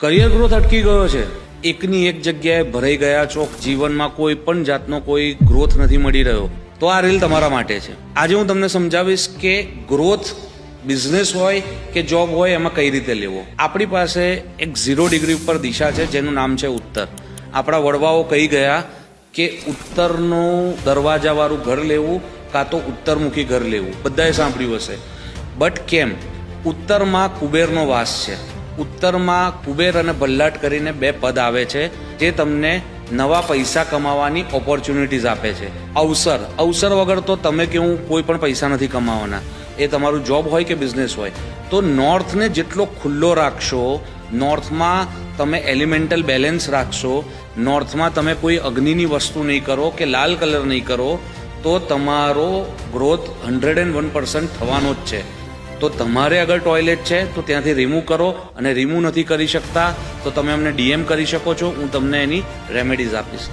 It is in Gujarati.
કરિયર ગ્રોથ અટકી ગયો છે, એકની એક જગ્યાએ ભરાઈ ગયા છો, જીવનમાં કોઈ પણ જાતનો કોઈ ગ્રોથ નથી મળી રહ્યો, તો આ રીલ તમારા માટે છે. આજે હું તમને સમજાવીશ કે ગ્રોથ બિઝનેસ હોય કે જોબ હોય એમાં કઈ રીતે લેવો. આપણી પાસે એક 0 ડિગ્રી ઉપર દિશા છે જેનું નામ છે ઉત્તર. આપણા વડવાઓ કહી ગયા કે ઉત્તરનું દરવાજાવાળું ઘર લેવું કાં તો ઉત્તરમુખી ઘર લેવું. બધાએ સાંભળ્યું હશે. બટ કેમ? ઉત્તરમાં કુબેરનો વાસ છે. ઉત્તરમાં કુબેર અને ભલ્લાટ કરીને 2 પદ આવે છે જે તમને નવા પૈસા કમાવાની ઓપોર્ચ્યુનિટીઝ આપે છે. અવસર વગર તો તમે કે હું કોઈ પણ પૈસા નથી કમાવાના, એ તમારું જોબ હોય કે બિઝનેસ હોય. તો નોર્થને જેટલો ખુલ્લો રાખશો, નોર્થમાં તમે એલિમેન્ટલ બેલેન્સ રાખશો, નોર્થમાં તમે કોઈ અગ્નિની વસ્તુ નહીં કરો કે લાલ કલર નહીં કરો, તો તમારો ગ્રોથ 101% થવાનો જ છે. તો તમારે અગર ટોયલેટ છે તો ત્યાંથી રિમૂવ કરો, અને રિમૂવ નથી કરી શકતા તો તમે અમને DM કરી શકો છો, હું તમને એની રેમેડીઝ આપીશ.